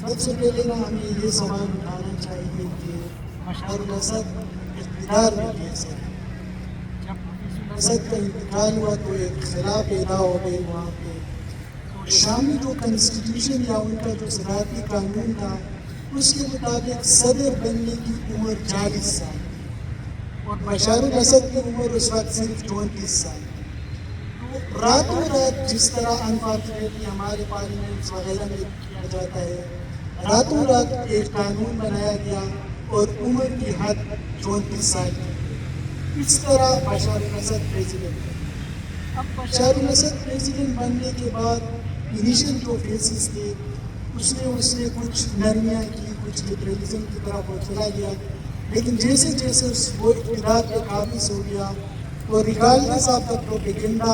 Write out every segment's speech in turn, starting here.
سب سے پہلے نا ہمیں یہ سوال اٹھانا چاہیے کہ بشار الاسد اقتدار میں کیسے ہے؟ جب اسد کا انتقال ہوا تو ایک خلا پیدا ہو گئی وہاں پہ. تو شامی جو کنسٹیٹیوشن یا ان کا جو صدارتی قانون تھا اس کے مطابق صدر بننے کی عمر 40 سال اور بشار الاسد کی عمر اس وقت صرف 34 سال. تو راتوں رات جس طرح انفارچونیٹلی ہمارے پارلیمنٹس وغیرہ میں کیا جاتا ہے، راتوں رات ایک قانون بنایا گیا اور عمر کی حد 34 سال کی. اس طرح بشار الاسد پریزیڈنٹ. اب بشار الاسد پریزیڈنٹ بننے کے بعد انیشل جو فیسز تھے اس نے کچھ نرمیاں کی، کچھ لبرلزم کی طرف وہ چلا گیا. لیکن جیسے جیسے وہ اقتدار پہ قابض ہو گیا تو ریگارڈلیس آف دا پروپیگنڈا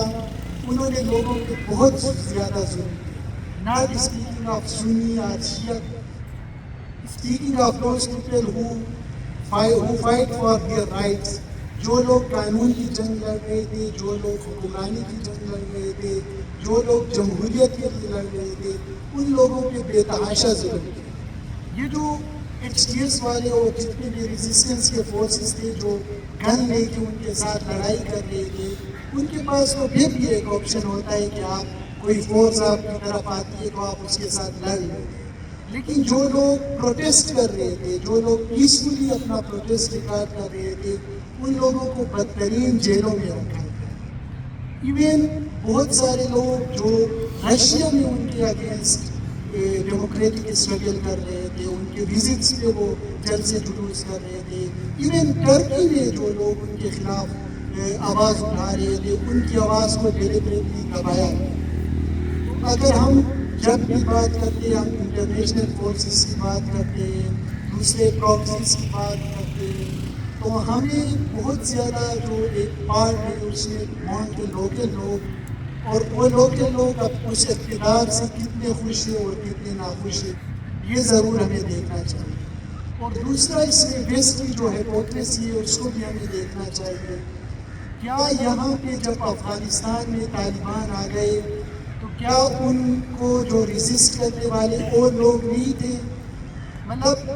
انہوں نے لوگوں پہ بہت زیادہ ظلم کیا. ناٹ اسپیکنگ آف سنی اور Shia, speaking of those people who fight for their rights. جو لوگ قانون کی جنگ لڑ رہے تھے، جو لوگ حکمرانی کی جنگ لڑ رہے تھے، جو لوگ جمہوریت کے لیے لڑ رہے تھے، ان لوگوں پہ بے تحاشا ظلم کیا. یہ جو ایچ ٹی ایس والے اور جتنے بھی ریزسٹنس کے فورسز تھے جو گن لے کے ان کے ساتھ لڑائی کر رہے تھے، ان کے پاس تو پھر بھی ایک آپشن ہوتا ہے کہ آپ کوئی فورس آپ کی طرف آتی ہے تو آپ اس کے ساتھ لڑ لیں. لیکن جو لوگ پروٹیسٹ کر رہے تھے، جو لوگ پیسفلی اپنا پروٹیسٹ ریکارڈ کر رہے تھے، ان لوگوں کو بدترین جیلوں میں رکھا گیا. ایون بہت سارے لوگ جو رشیا میں ان کے اگینسٹ ڈیموکریٹک اسٹرگل کر رہے تھے، ان کے وزٹس پہ وہ جلسے جلوس کر رہے تھے. ایون ٹرکی میں جو لوگ ان کے خلاف آواز اٹھا رہے تھے، ان کی آواز کو ڈیلیبریٹلی دبایا. اگر ہم جب بھی بات کرتے ہیں، ہم انٹرنیشنل فورسز کی بات کرتے ہیں، دوسرے پراکسیز کی بات کرتے ہیں، تو ہمیں بہت زیادہ جو ایک پارٹ ہے اس میں وہاں کے لوکل لوگ، اور وہ لوکل لوگ اب اس اقتدار سے کتنے خوش ہیں اور کتنے ناخوش ہیں، یہ ضرور ہمیں دیکھنا چاہیے. اور دوسرا اس میں ویسٹ کی جو ہیپوکریسی ہے اس کو بھی ہمیں دیکھنا چاہیے. کیا یہاں پہ جب افغانستان میں طالبان آ گئے تو کیا ان کو جو ریزسٹ کرنے والے اور لوگ نہیں تھے؟ مطلب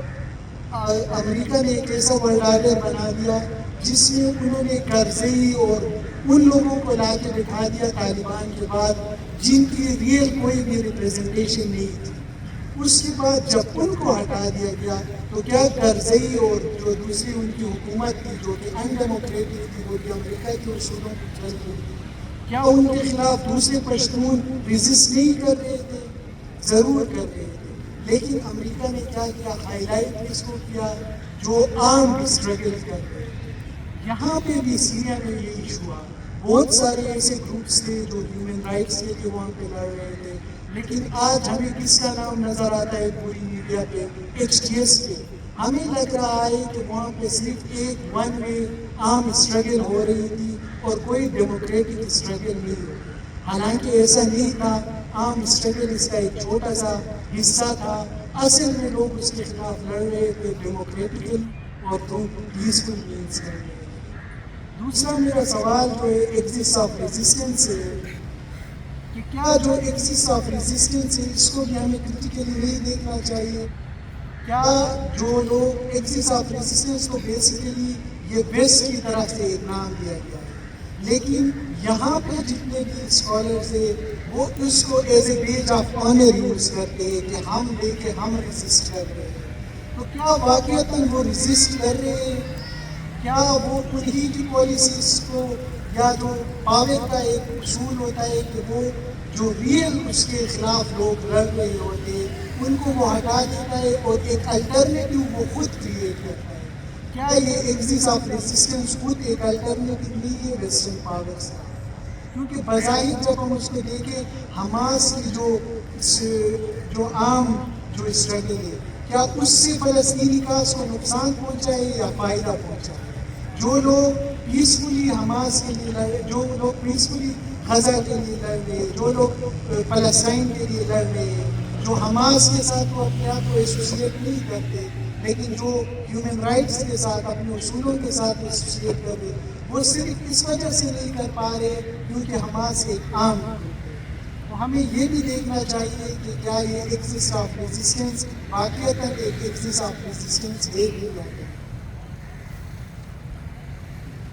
امریکہ نے ایک ایسا ورلڈ آرڈر بنا دیا جس میں انہوں نے کرزئی اور ان لوگوں کو لا کے بٹھا دیا طالبان کے بعد جن کی ریئل کوئی بھی ریپریزنٹیشن نہیں تھی. اس کے بعد جب ان کو ہٹا دیا گیا تو کیا کرزئی اور جو دوسری ان کی حکومت تھی جو کہ ان ڈیموکریٹک تھی، وہ بھی امریکہ کے اصولوں کو چل رہی تھی، کیا ان کے خلاف دوسرے پشتون ریزسٹ نہیں کر رہے تھے؟ ضرور کر رہے تھے. لیکن امریکہ نے کیا کیا؟ ہائی لائٹ اس کو کیا جو عام اسٹرگل کر رہے تھے. یہاں پہ بھی سیریا میں یہ ایشو ہوا. بہت سارے ایسے گروپس تھے جو ہیومن رائٹس کے لیے وہاں پہ لڑ رہے تھے، لیکن آج ہمیں کس کا نام نظر آتا ہے پوری میڈیا پہ؟ ایچ ٹی ایس پہ. ہمیں لگ رہا ہے کہ وہاں پہ صرف ایک ون وے عام اسٹرگل ہو رہی تھی اور کوئی ڈیموکریٹک اسٹرگل نہیں ہو. حالانکہ ایسا نہیں تھا. عام اسٹرگل اس کا ایک چھوٹا سا حصہ تھا. اصل میں لوگ اس کے خلاف لڑ رہے تھے ڈیموکریٹکل اور پیسفل مینس کر رہے تھے. دوسرا میرا سوال جو ہے ایکسس آف ریزسٹنس ہے کہ کیا جو ایکسس آف ریزسٹنس ہے اس کو بھی ہمیں کرٹیکلی نہیں دیکھنا چاہیے؟ کیا جو لوگ ایکسس آف ریزسٹنس کو بیسیکلی یہ ویسٹ کی طرف سے ایک نام دیا گیا ہے، لیکن یہاں پہ جتنے بھی اسکالرز ہیں وہ اس کو as a badge of honour use کرتے ہیں کہ ہم لے کے ہم ریزسٹ کر رہے ہیں. تو کیا واقعتاً وہ ریزسٹ کر رہے ہیں؟ کیا وہ انہی کی پالیسیز کو، یا جو پاور کا ایک اصول ہوتا ہے کہ وہ جو ریئل اس کے خلاف لوگ لڑ رہے ہوتے ہیں ان کو وہ ہٹا دیتا ہے اور ایک الٹرنیٹیو وہ خود کریٹ کرتا ہے؟ کیا یہ ایکسس آف ریزسٹنس خود ایک الٹرنیٹیو نہیں ہے ویسٹرن پاورس کا؟ کیونکہ بظاہر جب ہم اس کو دیکھیں حماس کی جو عام جو اسٹرگل ہے، کیا اس سے فلسطینی کاز کو نقصان پہنچا ہے یا فائدہ پہنچا ہے؟ جو لوگ پیسفلی حماس کے لیے لڑ رہے، جو لوگ پیسفلی غزہ کے لیے لڑ رہے ہیں، جو لوگ فلسطین کے لیے لڑ رہے ہیں، جو حماس کے ساتھ وہ اپنے آپ کو ایسوسیٹ نہیں کرتے لیکن جو ہیومن رائٹس کے ساتھ اپنے اصولوں کے ساتھ ایسوسیٹ کر رہے، وہ صرف اس وجہ سے نہیں کر پا رہے کیونکہ حماس ایک عام گروپ ہے. تو ہمیں یہ بھی دیکھنا چاہیے کہ کیا یہ ایکزسٹ آف ریزسٹنس واقعتاً ایک ایکزسٹ آف ریزسٹنس ہے بھی یا نہیں.